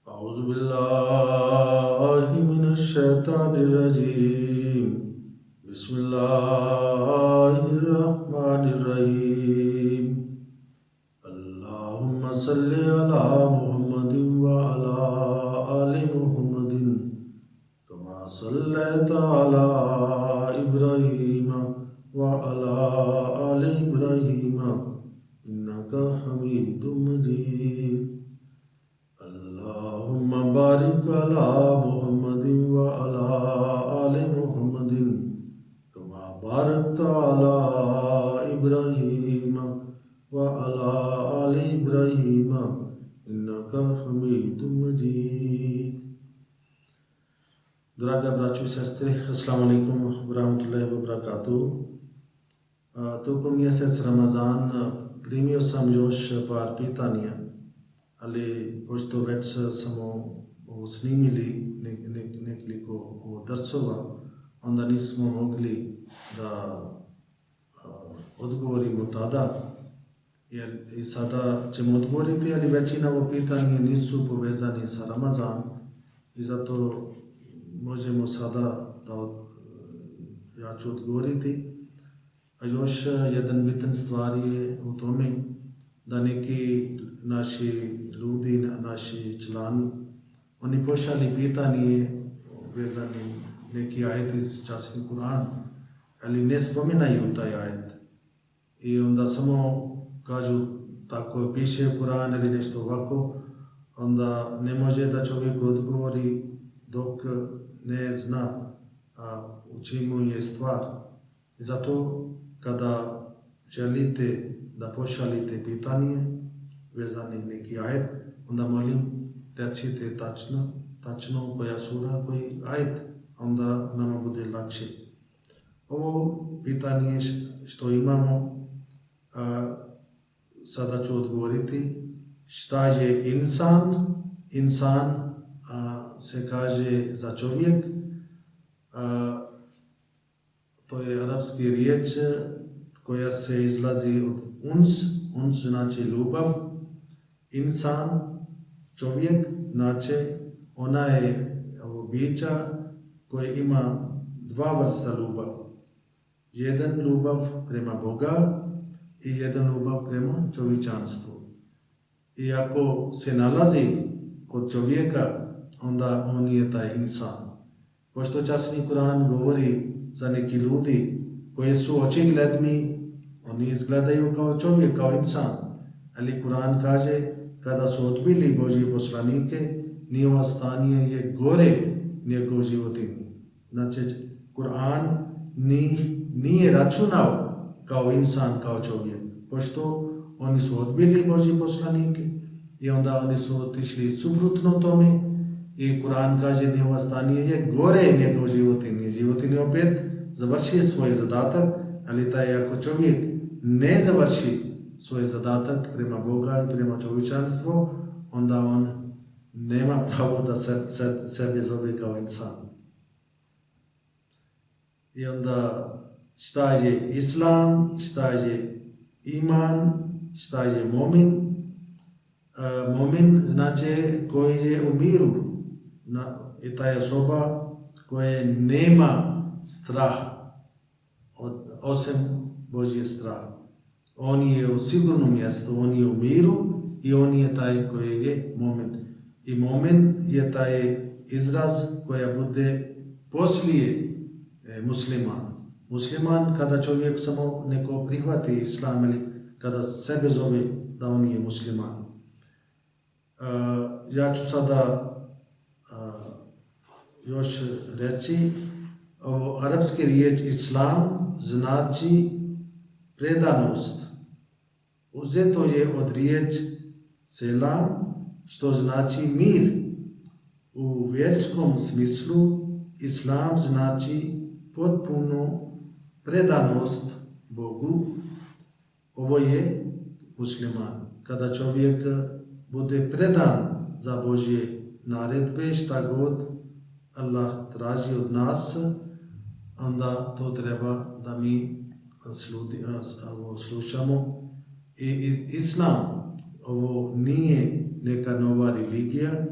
أعوذ بالله من الشيطان الرجيم بسم الله الرحمن الرحيم اللهم صل على محمد وعلى آل محمد كما صليت على إبراهيم وعلى آل إبراهيم إنك حميد مجيد اللهم بارك على محمد وعلى آل محمد كما باركت على إبراهيم وعلى آل إبراهيم إنك حميد مجيد. Draga braćo i sestre, assalamu alaikum wa rahmatullahi wa barakatuh. Tokom mjesec Ramazan primio sam još par pitanja, ali pošto već smo snimili nekoliko drsova, onda nismo mogli da odgovorimo tada, jer i sada ćemo odgovoriti, ali većina ovo pitanje nisu povezani sa Ramazan i zato možemo sada ja ću odgovoriti. A još jedan bitan stvar je u tome da neki naši ljudi, naši člani, oni pošali pitanje vezani neki ajet iz časni Kur'an, ali ne spominaju taj ajet. I onda samo kažu tako piše Kur'an ili nešto ovako, onda ne može da čovjek odgovori dok ne zna u čemu je stvar. I zato kada želite da pošaljete pitanje vezani neki ajet, onda molim recite tačno koja sura, koji ajet, onda nama bude lakše. Ovo pitanje što imamo, sada ću odgovoriti. Šta je insan? Insan se kaže za čovjek. To je arapski riječ koja se izlazi od uns. Uns znači ljubav. Insan, čovjek, znači ona je bića koje ima dva vrsta ljubav. Jedan ljubav prema Boga i jedan ljubav prema čovječanstvu. I ako se nalazi kod čovjeka, onda on je taj insan. Pošto časni Kur'an govori za neki ljudi koji su očigledni, oni izgledaju kao čovjek, kao insan. Ali Kur'an kaže, kada su odbili Božje poslanike, njihovo stanje je gore nego životinji. Znači, Kur'an nije računao kao insan, kao čovjek. Pošto oni su odbili Božje poslanike i onda oni su otišli suprotno tome i Kur'an kaže, njihovo stanje je gore nego životinji. Životinji opet završi svoj zadatak, ali taj ako čovjek ne završi svoj zadatak prema Boga i prema čovječanstvu, onda on nema pravo da sebe zove kao insan. I onda šta je islam, šta je iman, šta je mu'min? Mu'min znači koji je u miru. I ta je osoba koja nema strah osim Božje strah. On je u sigurnom mjestu, on je u miru i on je taj koji je mu'min. I mu'min je taj izraz koja bude poslije musliman. Musliman kada čovjek samo neko prihvati islam ili kada sebe zove da on je musliman. Ja ću sada još reći, ovo arapski riječ islam znači predanost. Uzeto je od riječ selam, što znači mir. U vjerskom smislu islam znači potpunu predanost Bogu. Ovo je musliman. Kada čovjek bude predan za Božje naredbe, šta god Allah traži od nas, onda to treba da mi slušamo. I islam, ovo nije neka nova religija,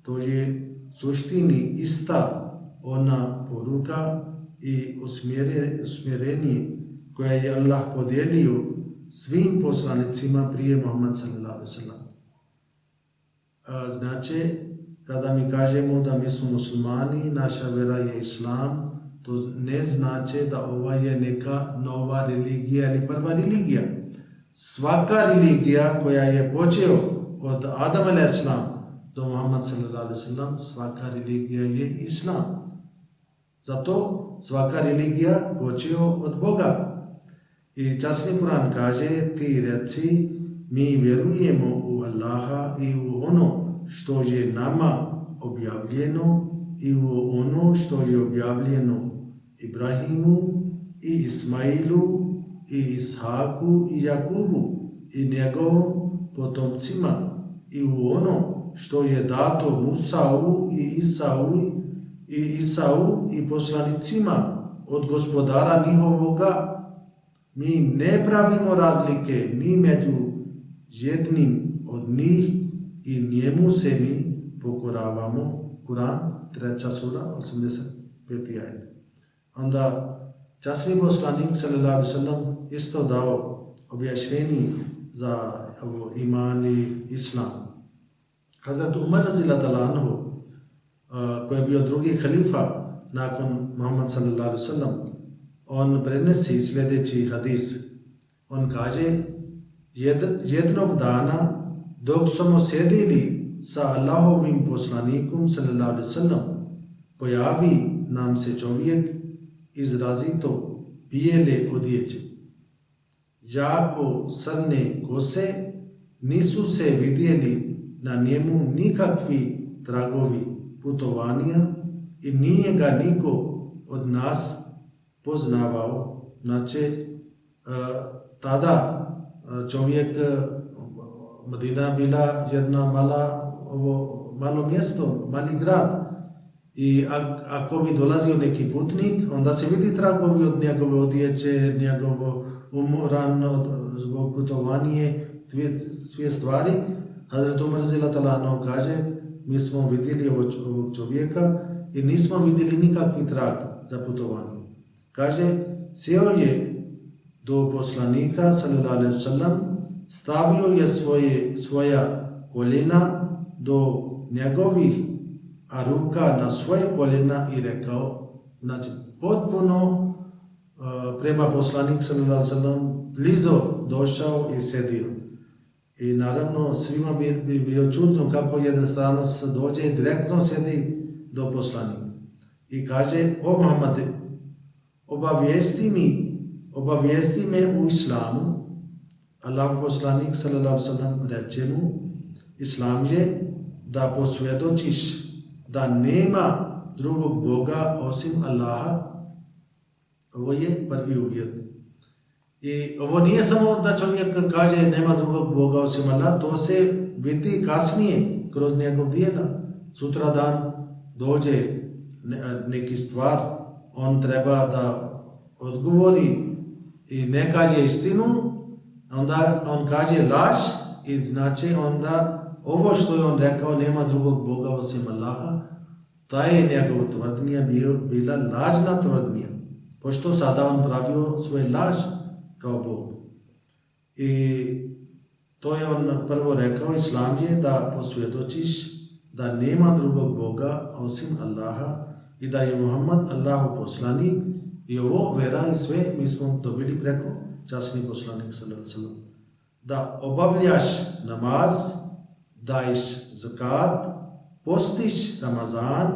to je suštini ista ona poruka i usmjerenje koje je Allah podijelio svim poslanicima prije Muhammed sallallahu alejhi ve sellem. Znači, kada mi kažemo da mi smo muslimani, naša vera je islam, to ne znači da ova je neka nova religija ili prva religija. Svaka religija koja je počeo od Adam a.s. do Muhammed sallallahu alejhi ve sellem, svaka religija je islam. Zato svaka religija počeo od Boga. I časni Kur'an kaže, ti reci, mi vjerujemo u Allaha i u ono što je nama objavljeno i u ono što je objavljeno Ibrahimu i Ismailu i Ishaku i Jakubu i njegovom potomcima i u ono što je dato Musau i Isau i poslanicima od gospodara njihovoga. Mi ne pravimo razlike ni među jednim od njih i njemu se mi pokoravamo. Kur'an, 3. sura, 85. ajet. Onda časni poslanik sallallahu alejhi ve sellem isto dao objašnjenje za iman i islam. Hazrat Umar radhiyallahu ta'ala anhu, koji je bio drugi halifa nakon Muhammed sallallahu alejhi ve sellem, on prenosi sljedeći hadis. On kaže, jednog dana dok smo sjedili sa Allahovim poslanikom sallallahu alejhi ve sellem, pojavi nam se čovjek izrazito bijele odjeće. Jako crne kose, nisu se vidjeli na njemu nikakvi tragovi putovanja i nije ga niko od nas poznavao. Znači, tada čovjek, Medina bila jedna malo mjesto, mali grad. I ako bi dolazio neki putnik, onda se vidi tragovi od njegove odjeće, njegovo umoran zbog putovanje, sve stvari. Hazrat Umar radhiyallahu ta'ala kaže, mi smo vidjeli ovog čovjeka i nismo vidjeli nikakvi trag za putovanje. Kaže, sjeo je do poslanika sallallahu alejhi ve sellem, stavio je svoja koljena do njegovih ruka na svoje koljena i rekao, znači potpuno prema poslanik sallallahu alejhi ve sellem blizo došao i sedio. I naravno svima bi bio čudno kako jedan stranac dođe i direktno sedi do poslanika. I kaže, o Muhammede, obavijesti me u islamu. Allah poslanik sallallahu alejhi ve sellem reče mu, islam je da posvjedočiš da nema drugog Boga osim Allaha. Ovo je prvi uvjet. I ovo nije samo da čovjek kaže nema drugog Boga osim Allaha, to se vidi kasnije kroz njegov djela. Sutra dan dođe neki stvar, on treba da odgovori i ne kaže istinu, onda on kaže laž i znači onda ovo što je on rekao nema drugog Boga osim Allaha, ta je njegova tvrdnja bila lažna tvrdnja, pošto sada on pravio svoj laž kao Bog. I to je on prvo rekao, islam je da posvjedočiš da nema drugog Boga osim Allaha i da je Muhammed Allahu poslanik. I ovo vera i sve mi smo dobili preko časni poslanik sallallahu alejhi ve sellem. Da obavljaš namaz, daješ zakat, postiš Ramazan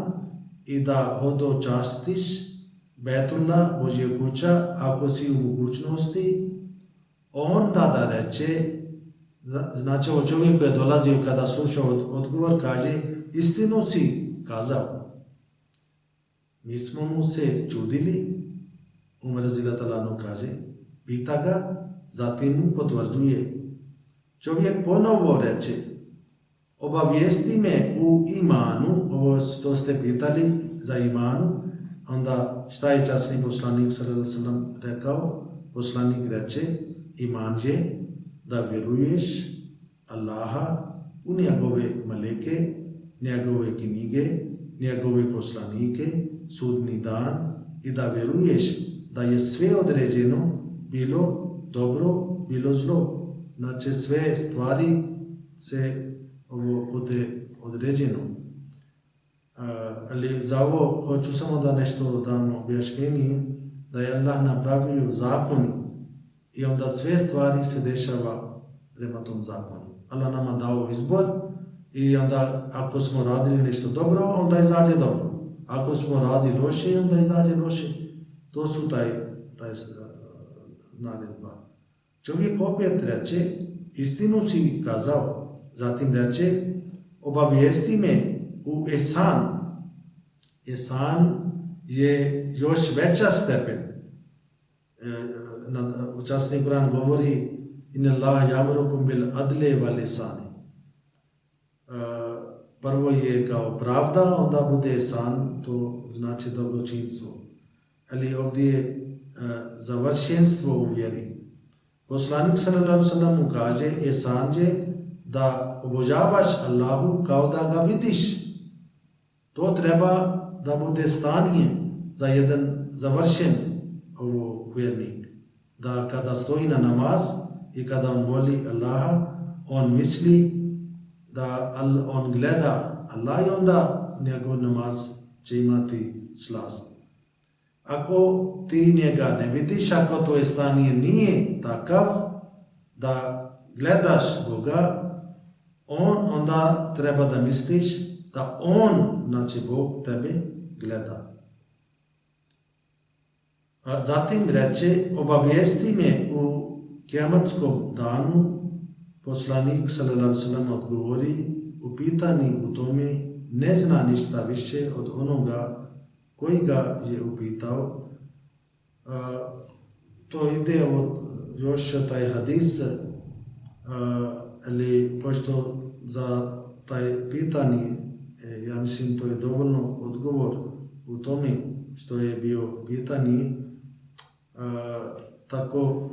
i da hodočastiš Bejtullah, Božja kuća, ako si u mogućnosti, on tada reče, znači o čovjeku je dolazio kada slušao odgovor, kaže, istinu si kazao. Mi smo mu se čudili, Umar radhiyallahu anhu kaže, pita ga, zatim mu potvrđuje. Čovjek ponovo reče, obavijesti me u imanu, ovo što ste pitali za imanu, onda šta je časni poslanik sallallahu alejhi ve sellem rekao? Poslanik reče, iman je da vjeruješ Allaha, u njegove meleke, njegove knjige, njegove poslanike, sudni dan i da vjeruješ da je sve određeno, bilo dobro, bilo zlo. Znači sve stvari se ovo bude određeno. Ali za ovo hoću samo da nešto dam objašnjenje, da je Allah napravio zakoni i onda sve stvari se dešava prema tom zakonu. Allah nama dao izbor i onda ako smo radili nešto dobro, onda izađe dobro. Ako smo radili loše, onda izađe loše. To su taj naredba. Čovjek opet reče, istinu si kazao, zatim reče, obavijesti me u ihsan. Ihsan je još veća stepen. Učasnik Kur'an govori, inna Allah ya'murukum bil adli wal ihsani. Prvo je kao pravda, onda bude ihsan, to znači dobročinstvo. Ali ovdje je završenstvo u vjeri. Poslanik sallallahu alejhi ve sellem kaže, ihsan je da obožavaš Allahu kao da ga vidiš. To treba da bude stanje za jedan završen vjernik. Da kada stoji na namaz i kada on voli Allaha, on misli da on gleda Allah i onda njegov namaz će imati slast. Ako ti njega ne vidiš, ako to je stanje nije takav da gledaš Boga, onda treba da misliš da on, znači Bog, tebe gleda. Zatim reče, obavijesti me u kijamatskom danu. Poslanik sallallahu alejhi ve sellem odgovori, upitani u tome ne zna ništa više od onoga koji ga je upitao. To ide od još taj hadis, ali pošto za taj pitanje, ja mislim to je dovoljno odgovor u tome što je bio pitanje, tako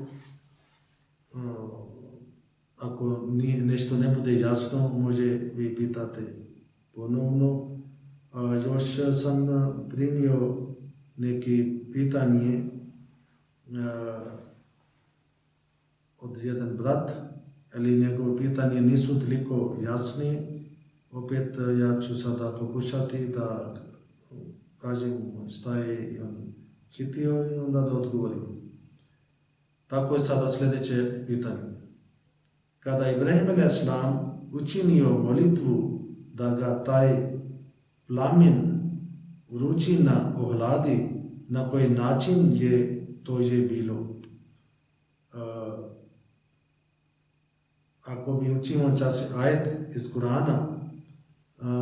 ako nešto ne bude jasno, može vi pitate ponovno. Još sam primio neki pitanje od jedan brat, ali njegove pitanje nisu toliko jasne. Opet ja ću sada pokušati da kažem šta je on hitio i onda da odgovorim. Tako je sada sljedeće pitanje. Kada Ibrahim a.s. učinio molitvu da ga taj plamen vrućina ohladi, na koji način je to je bilo? Ako mi učimo čas ajet iz Kurana,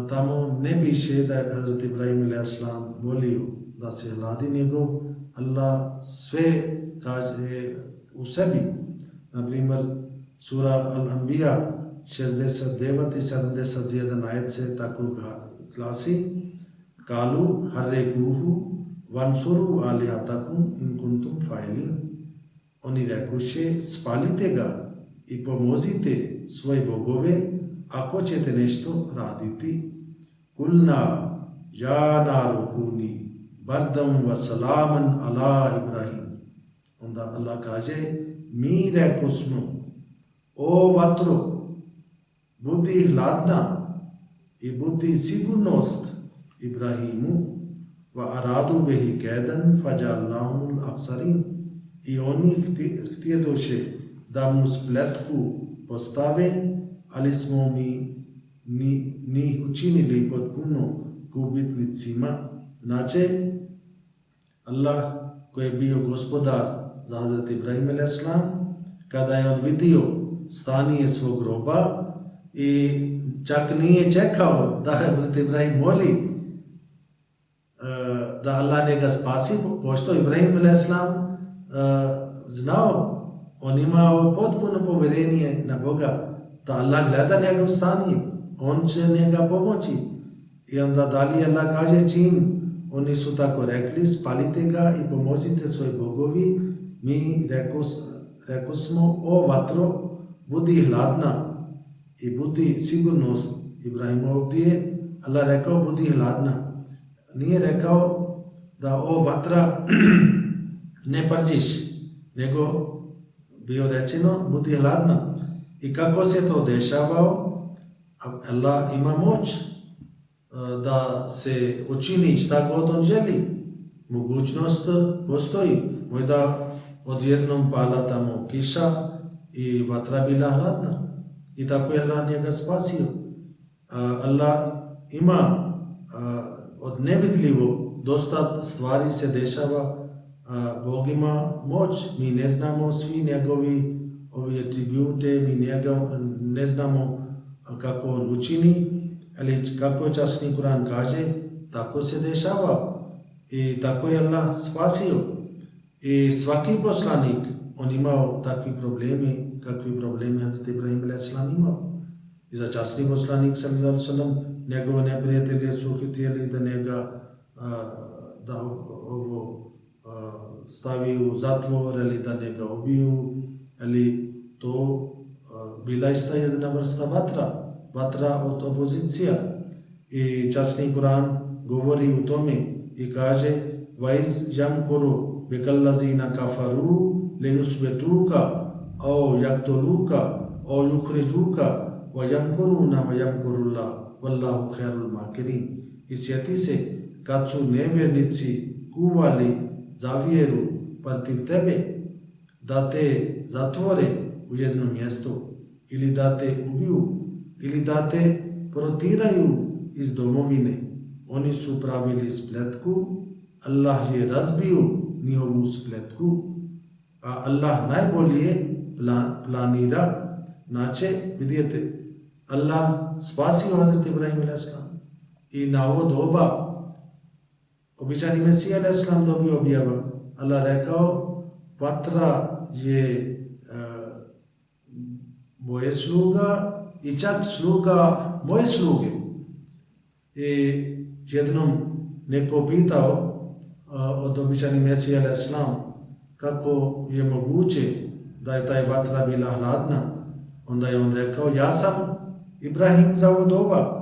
tamo ne piše da je Hazrat Ibrahim a.s. molio da se hladi njegov. Allah sve kaže u sebi. Naprimjer, sura Al-Anbiya 69 i 71 ajet se tako glasi: Kalu harrekuhu vansuru alihatakum in kuntum fa'ilin. Oni rekuše, spalite ga i pomozite svoje bogove ako ćete nešto raditi. Kulna ja naru kuni bardam wa salaman ala Ibrahim. Onda Allah kaže, mi rekusmo, o vatro, budi hladna i budi sigurnost Ibrahimu, va aradu behi kedan fajalnahumul aksarin. I oni htjedoše da mu spletku postave, ali smo mi učinili potpuno gubitnicima. Znači, Allah koji je bio gospodar za Hazrat Ibrahim a.s. kada je on vidio stanje svog groba i čak nije čekao da Hazrat Ibrahim moli da Allah njega spasi, pošto Ibrahim a.s. znao, on imao potpuno povjerenje na Boga, da Allah gleda njegov stanje, on će njega pomoći. I onda dalje Allah kaže čim oni su tako rekli, spalite ga i pomozite svoj bogovi, mi reko smo, o vatro, budi hladna i budi sigurnost. Ibrahim ovdje Allah rekao budi hladna. Nije rekao da o vatra ne prđiš, nego bio rečeno budi hladna. I kako se to dešavao? Allah ima moć da se učini šta god on želi. Mogućnost postoji. Možda odjednom pala tamo kiša i vatra bila hladna. I tako je Allah njega spasio. Allah ima od nevidljivo dosta stvari se dešava. Bog ima moć. Mi ne znamo svi njegovi atribute, mi ne znamo kako on učini, ali kako časni Kur'an kaže, tako se dešava. I tako je Allah spasio. I svaki poslanik, on imao takvi problemi, kakvi problemi Hazrat Ibrahim a.s. imao. I za časni poslanik, sallallahu alaihi wa sallam, njegove neprijatelje su htjeli da njega stavi u zatvor ili da njega ubiju, ali to bila ista jedna vrsta vatra od opozicija. I časni Kur'an govori u tome i kaže vaiz jamkuru bikallazina kafaru liyusbituka au yaktuluka au yukhrijuka wa yamkuruna wa yamkurullah wallahu khairul makirin. I sjeti se kad su nevjernici kuvali za vjeru protiv tebe da te zatvore u jedno mjesto ili da te ubiju ili da te protiraju iz domovine. Oni su pravili spletku, Allah je razbio njihovu spletku, a Allah najbolje planira. Znači, vidite, Allah spasio Hazrat Ibrahim a.s. i na ovo doba običani Mesija a.s. dobio objava. Allah rekao, vatra je moje sluga i čak sluga moje sluge. I jednom neko pitao od običani Mesija a.s. kako je moguće da je taj vatra bila hladna. Onda je on rekao, ja sam Ibrahim za ovo doba.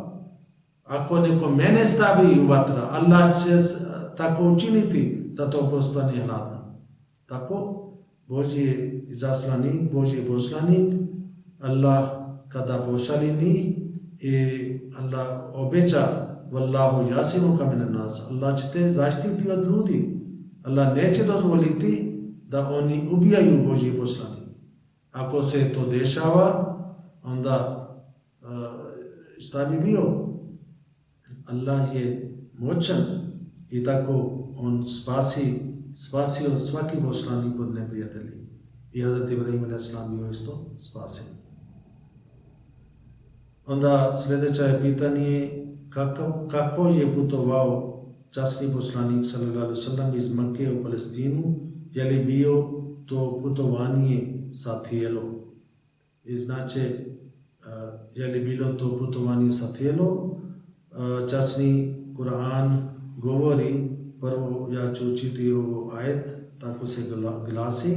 Ako neko mene stavi u vatra, Allah će tako učiniti da to postane hladno. Tako Božji izaslanik, Božji poslanik, Allah kada pošalje njih i Allah obeća Wallahu yasimuka minan nas. Allah će te zaštiti od ljudi. Allah neće dozvoliti da oni ubijaju Božji poslanik. Ako se to dešava, onda šta bi bio? Allah je moćan i tako on spasio svaki poslanik od neprijatelji. I Hazrat Ibrahim a.s. bio isto spasen. Onda sljedeće je pitanje kako je putovao časni poslanik sallallahu alejhi ve sellem iz Mekke u Palestinu, je li bio to putovanje sa tijelom? I znači, je li bilo to putovanje sa tijelom? Časni Kur'an govori, prvo ja ću učiti ovo ajet, tako se glasi.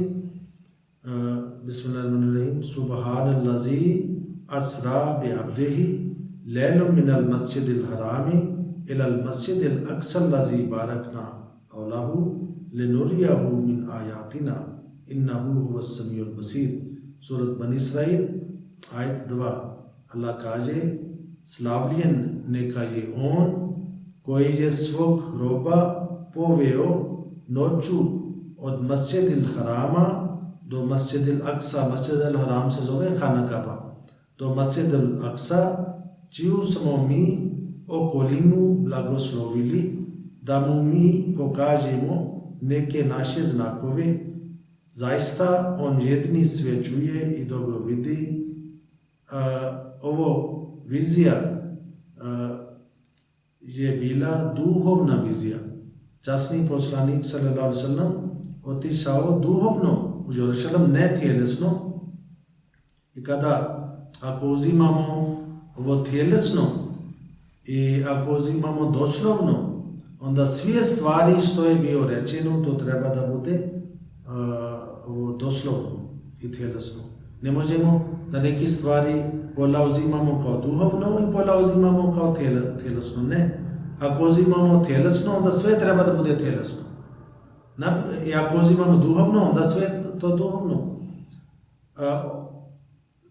Bismillahirrahmanirrahim. Subhanallazi asra bi abdihi laylun minal masjidil harami ilal masjidil aqsa allazi barakna hawlahu linuriyahu min ayatina innahu huwas samiul basir. Surat Bani Israil ayet 2. Allah kaže, slavljen neka je on koji je svog roba poveo noću od Masjidil Harama do Masjidil Aqsa. Masjidil Haram se zove Khana Kaaba. Do Masjidil Aqsa, čiju smo mi okolinu blagoslovili da mu mi pokažemo neke naše znakove. Zaista on jedini sve čuje i dobro vidi. Ovo vizija je bila duhovna vizija. Časni poslanik sallallahu alejhi ve sellem otišao duhovno u Jerusalem, ne tjelesno. I ako uzimamo ovo tjelesno i ako uzimamo doslovno, onda sve stvari što je bio rečeno, to treba da bude ovo doslovno i tjelesno. ne možemo da neki stvari pola uzimamo kao duhovno i pola uzimamo kao tjelesno. Ne. Ako uzimamo tjelesno, onda sve treba da bude tjelesno. I ako uzimamo duhovno, onda sve to duhovno.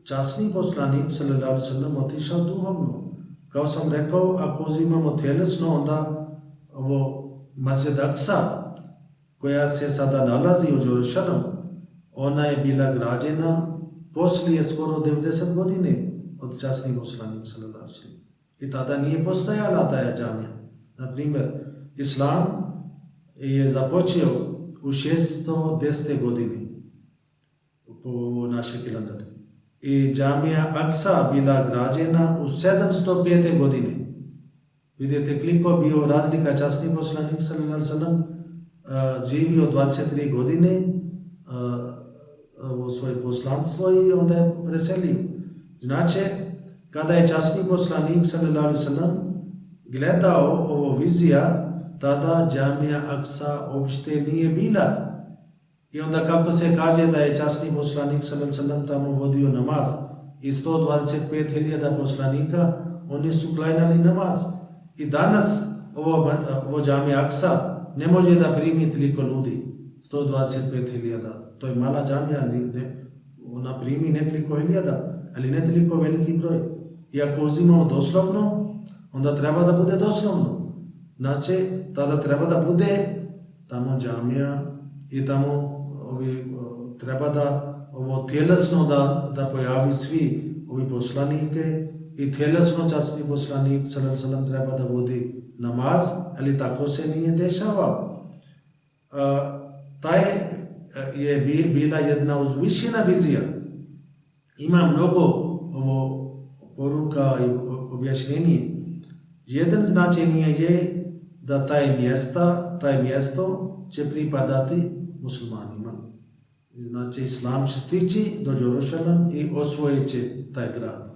Časni poslanik sallallahu alejhi ve sellem otišao duhovno. Kao sam rekao, ako uzimamo tjelesno, onda ovo Masjid Aqsa, koja se sada nalazi u Jerusalemu, ona je bila građena poslije skoro 90 godine od časnih poslanika sallallahu alejhi ve sellem. I tada nije postojala ta džamija. Na primjer, Islam je započeo u 610. godine po našem kalendaru. I džamija Aqsa bila građena u 705. godine. Vidite koliko bio razlika. Časni poslanik sallallahu alejhi ve sellem živio 23 godine u svoje poslanstvo i onda je preselio. Znači, kada je časni poslanik sallallahu alejhi ve sellem gledao ovo vizija, tada džamija Aqsa uopšte nije bila. I onda kako se kaže da je časni poslanik sallallahu alejhi ve sellem tamo vodio namaz i 125.000 poslanika, oni su klanjali namaz. I danas ovo džamija Aqsa ne može da primi toliko ljudi, 125.000. To je mala džamija, ona primi nekoliko hiljada, ali ne toliko veliki broj. I ako uzimamo doslovno, onda treba da bude doslovno. Znači, tada treba da bude tamo džamija i tamo treba da ovo tjelesno da pojavi svi ovi poslanike i tjelesno časni poslanik sallallahu alejhi ve sellem treba da vodi namaz, ali tako se nije dešavao. Taj je bila jedna uzvišena vizija. Ima mnogo ovo poruka i objašnjenje. Jedan značenje je da taj mjesto će pripadati muslimanima. Znači, Islam će stići do Jerusalem i osvojit će taj grad.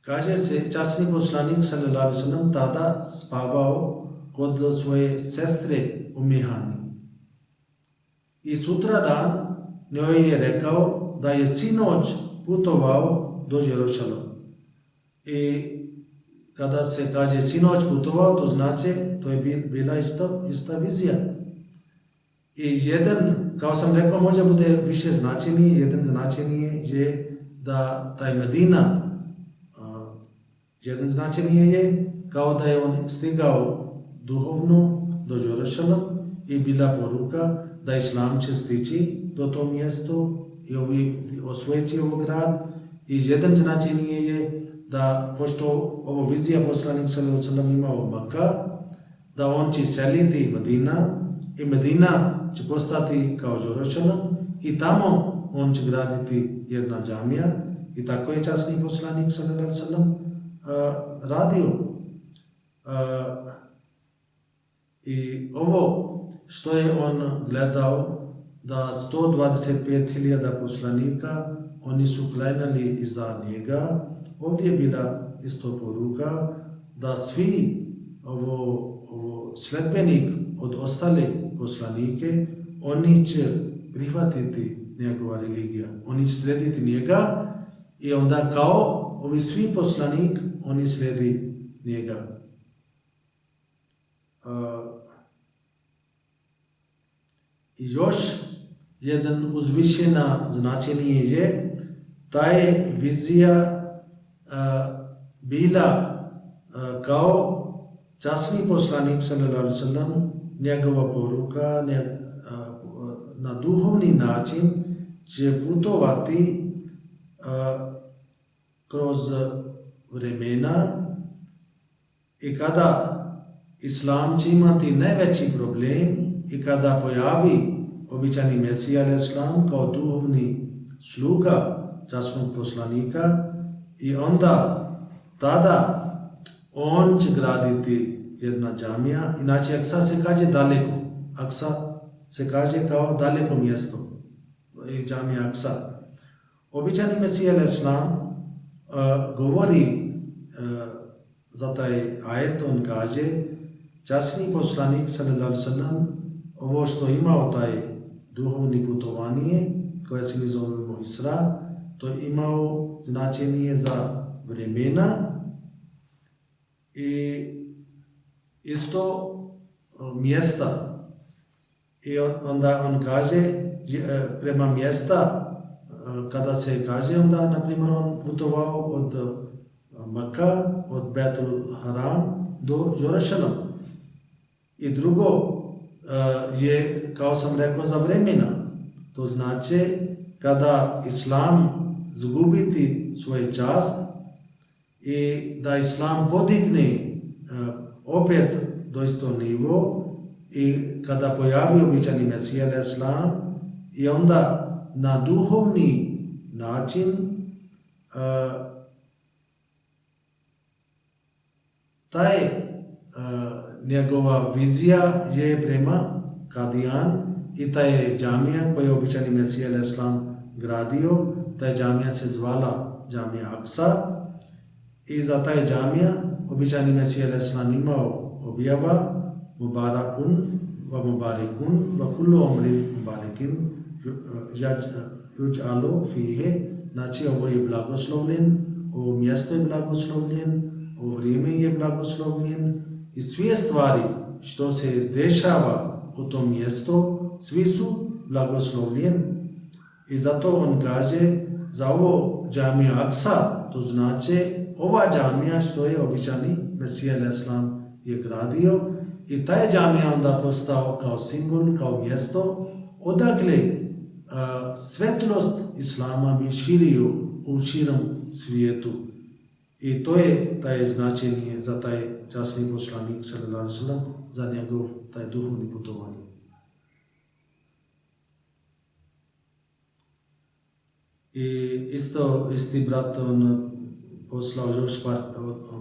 Kaže se, časni poslanik sallallahu alejhi ve sellem tada spavao kod svoje sestre Ummi Hani. I sutradan njoj je rekao da je sinoć putovao do Jerusalema. I kada se kaže sinoć putovao, to znači to je bila ista vizija. I jedan, kao sam rekao, može bude više značenje. Jedan značenje je da taj Medina, jedan značenje je kao da je on stigao duhovno do Jerusalem i bila poruka da Islam će stići do to mjesto i osvojiti ovo grad. I jedan značenje je da, pošto ovo vizija poslanik sallallahu alejhi ve sellem imao Makka, da on će seliti Medina i Medina će postati kao Jerusalem i tamo on će graditi jedna džamija i tako je časni poslanik sallallahu alejhi ve sellem radio. I ovo što je on gledao, da 125.000 poslanika, oni su klanjali iza njega, ovdje je bila isto poruka da svi ovo sledbenik od ostale poslanike, oni će prihvatiti njegova religija, oni će slediti njega i onda kao ovi svi poslanik, oni sledi njega. I još jedan uzvišena značenje je ta je vizija bila kao časni poslanik sallallahu alejhi ve sellem, njegova poruka na duhovni način će putovati kroz vremena i kada Islam će imati najveći problem i kada pojavi običani Mesija alejhi selam kao duhovni sluga časnog poslanika i onda tada on će graditi jedna džamija. Inače Aqsa se kaže daleko. Aqsa se kaže kao daleko mjesto i džamija Aqsa. Običani Mesija alejhi selam govori za taj ajet, on kaže časni poslanik sallallahu alejhi ve sellem ovo što imao taj duhovni putovanje, koje si mi zovemo Isra, to je imao značenje za vremena i isto mjesta. I onda on kaže, prema mjesta, kada se kaže, onda, na primjer, on putovao od Maka, od Betul Haram do Jerusalem. I drugo je, kao sam rekao, za vremena. To znači, kada Islam zgubiti svoj čast i da Islam podigne opet do isto nivo i kada pojavi običani Mesija Islam i onda na duhovni način taj njegova vizija je prema Kadian i ta je džamija koju je običani Mesija Islam gradio. Ta džamija se zvala džamija Aksa i za taj džamija običani Mesija Islam imao objava Mubarakun wa Mubarikun wa kullu umrin Mubarikin yuj'alu fihi. Znači, ovo je blagoslovljen, ovo mjesto je blagoslovljen, ovo vrijeme je blagoslovljen i sve stvari što se dešava u tom mjestu, svi su blagoslovljeni. I zato on kaže za ovo džamija Aksa, to znači ova džamija što je običani Mesija Islam je gradio i taj džamija onda postao kao simbol, kao mjesto odakle svetlost Islama bi širio u širom svijetu. I to je taj značenje za taj časni poslanik sallallahu alejhi ve sellem, za njegov taj duhovni putovanje. I isti brat on poslao još par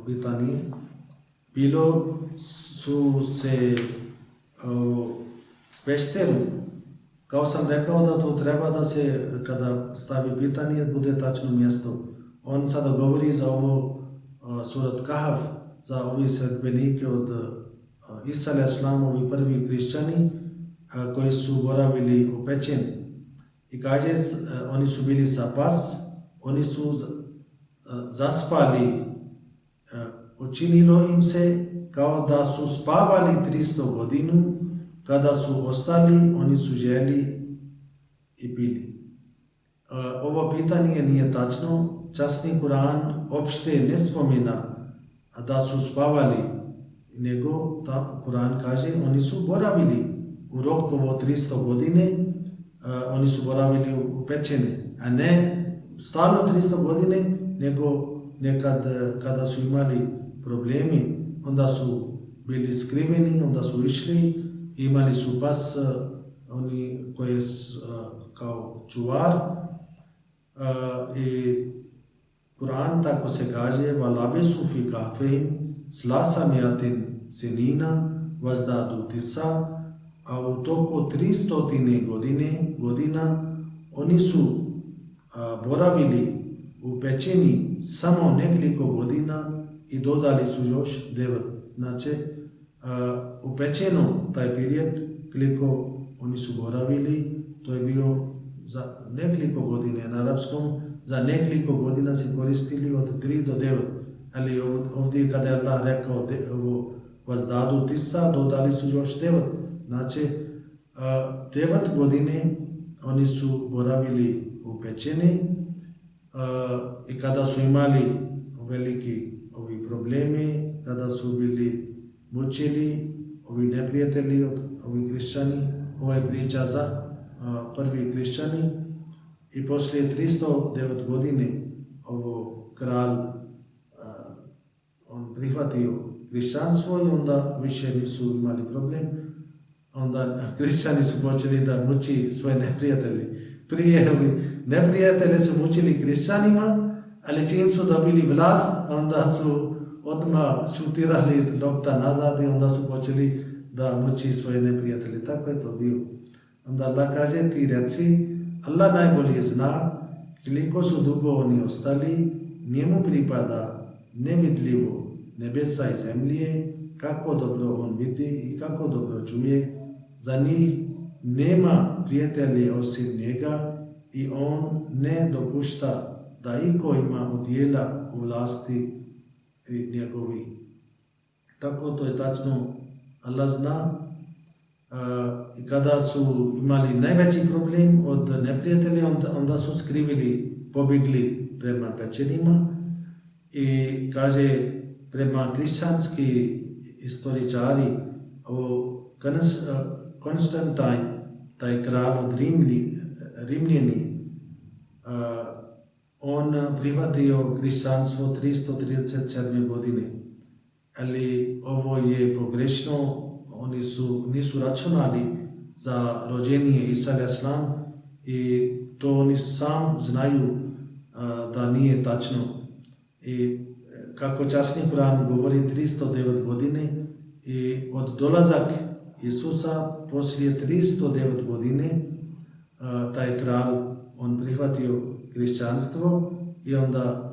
pitanje. Bilo su se pešteru, kao sam rekao da to treba da se, kada stavi pitanje, bude tačno mjesto. On sada govori za ovo surat Kahf, za ovi sredbenike od Isa alejhi selam, ovi prvi hrišćani koji su boravili u pećini. I kaže, oni su bili sa pas, oni su zaspali, učinilo im se kao da su spavali 300 godinu, kada su ostali, oni su jeli i pili. Ovo pitanje nije tačno, časni Kur'an opšte ne spomena da su spavali, nego Kur'an kaže, oni su boravili u rokovo 300 godine, oni su boravili u pećine, a ne stalno 300 godine, nego nekad kada su imali problemi, onda su bili skriveni, onda su išli, imali su pas, oni koji kao čuvar, i Kur'an tako se kaže, valabesu fi kafehim slasamijatin sinina vazdadu tisa, a u toku 300 godina oni su boravili u pećini samo nekoliko godina i dodali su još 9. Znači, u pećinu taj period, koliko oni su boravili, to je bio za nekoliko godine na arapskom, za nekoliko godina se koristili od 3 do 9. Ali ovdje kada je Allah rekao vazdadu tisa, dodali su još 9. Znači, 9 godine oni su boravili u pećini i kada su imali veliki problemi, kada su bili mučili, ovi neprijatelji, ovi hrišćani, ovo je priča za prvi hrišćani, i poslije 309 godine ovo kralj on prihvatio hrišćanstvo i onda više nisu imali problem. Onda hrišćani su počeli da muči svoje neprijatelji. Prije neprijatelji su mučili hrišćanima, ali čim su dobili vlast, onda su odmah šutirali lopta nazad i onda su počeli da muči svoje neprijatelje. Tako je to bio. Onda Allah kaže, ti reci, Allah najbolje zna koliko su dugo oni ostali, njemu pripada nevidljivo nebesa i zemlje, kako dobro on vidi i kako dobro čuje. Za njih nema prijatelja osim njega i on ne dopušta da iko ima udjela u vlasti njegovi. Tako to je tačno, Allah zna. I kada su imali najveći problem od neprijatelja, onda su skrivili, pobjegli prema pećinima i kaže prema kršćanski istoričari Konstantin, taj kralj od Rimljani, on prihvatio kršćanstvo 337. godine, ali ovo je pogrešno. Oni nisu računali za rođenje Isa a.s. i to oni sam znaju da nije tačno. I kako časni Kur'an govori 309 godine i od dolazak Isusa poslije 309 godine taj kralj on prihvatio kršćanstvo i onda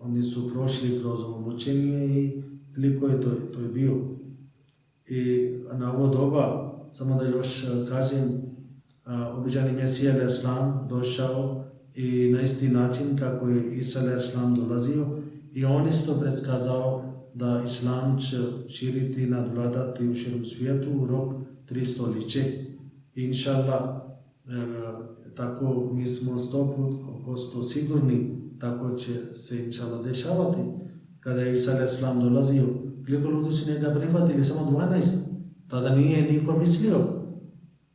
oni su prošli kroz ovo mučenje i koliko je to je bio. I na ovo doba, samo da još kažem, običani Mesija a.s. došao i na isti način kako je Isa a.s. dolazio i on isto predskazao da Islam će širiti, nadvladati u širom svijetu u rok 3 stoljeće. Inšallah, tako mi smo 100% sigurni, tako će se inšallah dešavati. Kada je Isa a.s. dolazio, koliko ljudi su njega prihvatili, samo 12. Tada nije niko mislio.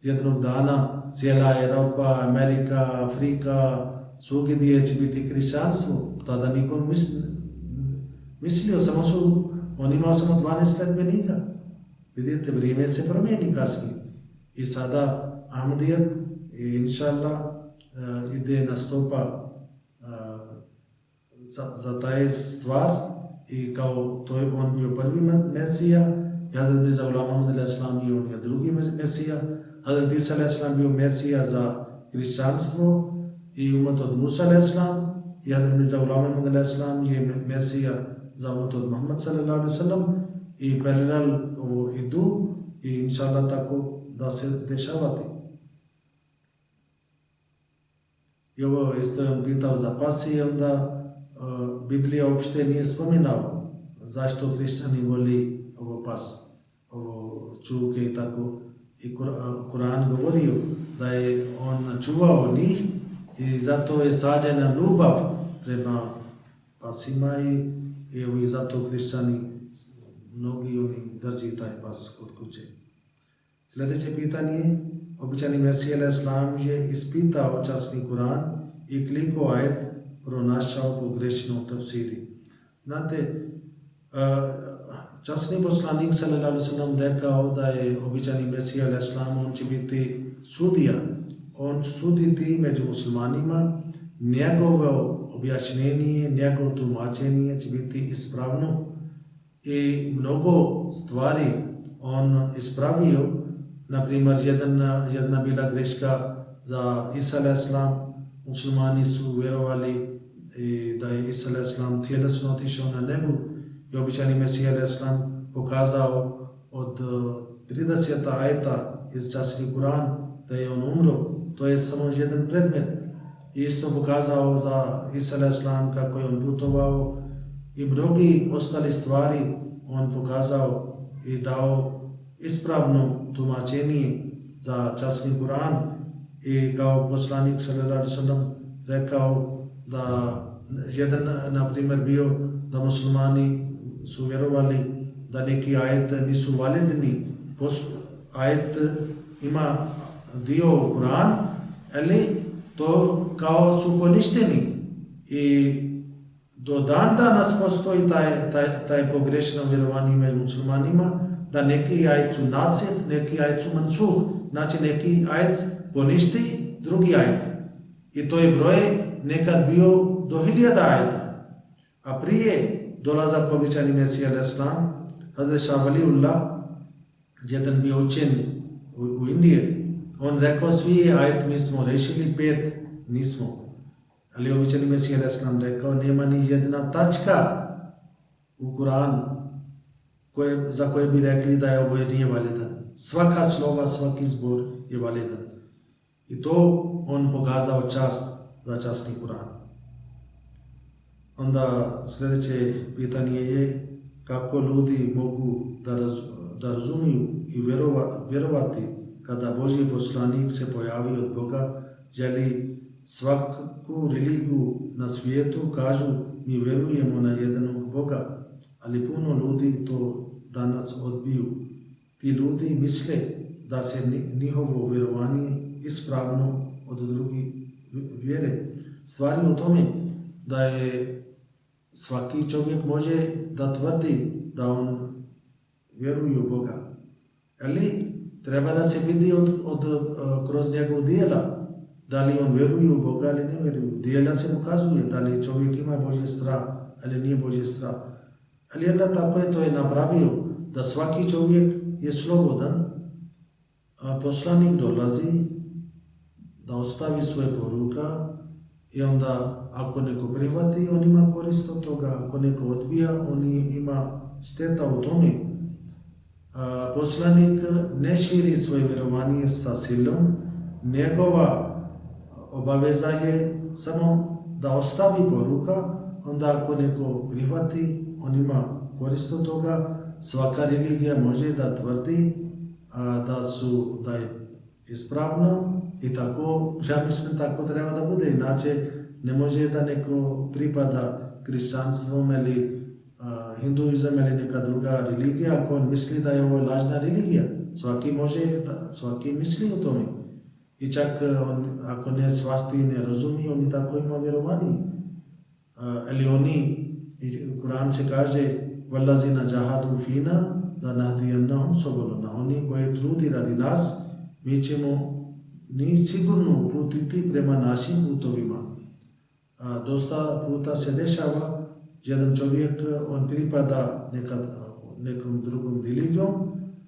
Jednog dana cijela Europa, Amerika, Afrika, svugdje će biti hrišćanstvo. Tada niko mislio, on imao samo 12 sledbenika. Vidite, vrijeme se promijeni kasnije. I sada Ahmedijet, inšallah, ide nastupa za taj stvar. I kao to je on bio prvi Mesija, Hazret Mirza Ghulam Ahmad a.s. i on je drugi Mesija, Hazret Isa a.s. bio Mesija za hrišćanstvo i umet od Musa a.s. i Hazret Mirza Ghulam Ahmad a.s. je Mesija za umet od Muhammad s.a.v. i paralel ovo idu i inšallah tako da se dešavati. I ovo isto je on pitao za pas i onda Biblija uopšte nije spominao zašto hrišćani voli ovo pas, ovo čuke i tako. I Kur'an govorio da je on čuvao njih i zato je sađena ljubav prema pasima i zato hrišćani mnogi oni drži taj pas kod kuće. Sljedeće pitanje, običani Mesija a.s. je ispitao časni Kur'an i koliko ajet pronašao pogrešno u tafsiri. Znate, časni poslanik s.a.v. rekao da je običani Mesija a.s. on će biti sudija. On će suditi među muslimanima, njegovo objašnjenje, njegovo tumačenje će biti ispravno i mnogo stvari on ispravio. Naprimjer, jedna bila greška za Isa a.s. Muslimani su vjerovali da je Isa a.s. tjelesno otišao na nebu i običani Mesija a.s. pokazao od 30 ajeta iz časni Kur'an da je on umro. To je samo jedan predmet. I isto pokazao za Isa a.s. kako je on putovao i mnogi ostali stvari on pokazao i dao ispravno tumačenje za časni Kur'an. I kao poslanik s.a.v. rekao da jedan, na primjer, bio da muslimani su vjerovali da neki ajet nisu validni. Ajet ima dio Kur'an, ali to kao su poništeni. I do dan danas postoji taj pogrešno vjerovanje među muslimanima da neki ajet su nasih, neki ajet su mansuh. Znači neki ajet poništi, drugi ajet. I to je broj nekad bio do 1000 ajeta. A prije dolazak običani Mesija a.s. Hazret Shah Waliullah, jedan bio učen u Indiji, on rekao svi ajet mi smo rešili, 5 nismo. Ali običani Mesija a.s. rekao nema ni jedna tačka u Kur'anu za koje bi rekli da je ovo nije validan. Svaka slova, svaki zbor je validan. I to on pokazao čast za časni Kur'an. Onda sljedeće pitanje je kako ljudi mogu da razumiju i vjerovati kada Božji poslanik se pojavi od Boga, želi svaku religiju na svijetu, kažu mi vjerujemo na jednog Boga, ali puno ljudi to danas odbiju. Ti ljudi misle da se njihovo vjerovanje ispravno od drugih vjere. Stvar je u tome da je svaki čovjek može da tvrdi da on vjeruje u Boga, ali treba da se vidi kroz njegov dijela, da li on vjeruje u Boga ili ne vjeruje. Dijela se ukazuje da li čovjek ima Božji strah ili nije Božji strah. Ali Allah tako je to je napravio da svaki čovjek je slobodan, a poslanik dolazi da ostavi svoje poruka i onda ako neko prihvati, on ima korist od toga, ako neko odbija, on ima šteta u tome. Poslanik ne širi svoje vjerovanje sa silom, njegova obaveza je samo da ostavi poruka, onda ako neko prihvati, on ima korist od toga. Svaka religija može da tvrdi da je ispravno i tako, ja mislim tako treba da bude, inače ne može da neko pripada hrišćanstvom ili hinduizam ili neka druga religija, ako on misli da je ovo lažna religija. Svaki misli o tome. I čak ako ne shvati, ne razumije, oni tako ima vjerovanje. Ali oni, Kur'an se kaže وَالَّذِينَ جَاهَدُوا فِينَا لَنَهْدِيَنَّهُمْ سُبُلَنَا. Oni koji trudi radi nas, mi ćemo njih sigurno uputiti prema našim putovima. Dosta puta se dešava, jedan čovjek, on pripada nekom drugom religijom,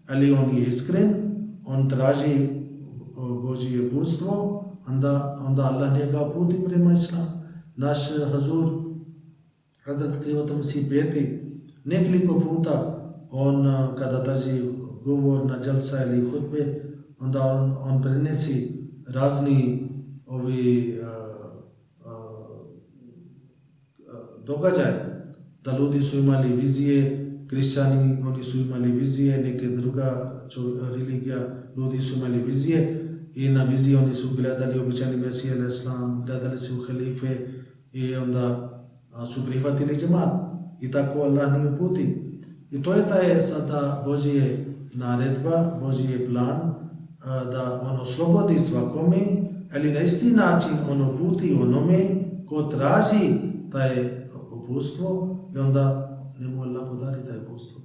ali on je iskren, on traži Božje uputstvo, onda Allah njega uputi prema Islam. Naš Hazur, Hazrat Krivato Masih peti, nekoliko puta on kada drži govor na džalsa ili hutbe, onda on prenesi razni događaje, da ljudi su imali vizije, kršćani, oni su imali vizije, neke druga religija, ljudi su imali vizije i na vizije oni su gledali običajni Mesija al-Islam, gledali su halife i onda su prihvatili džemat. I tako Allah nije uputi. I to je taj sada Božje naredba, Božji plan, da on oslobodi svakome, ali na isti način on uputi onome ko traži taj uputstvo i onda njemu Allah podari taj uputstvo.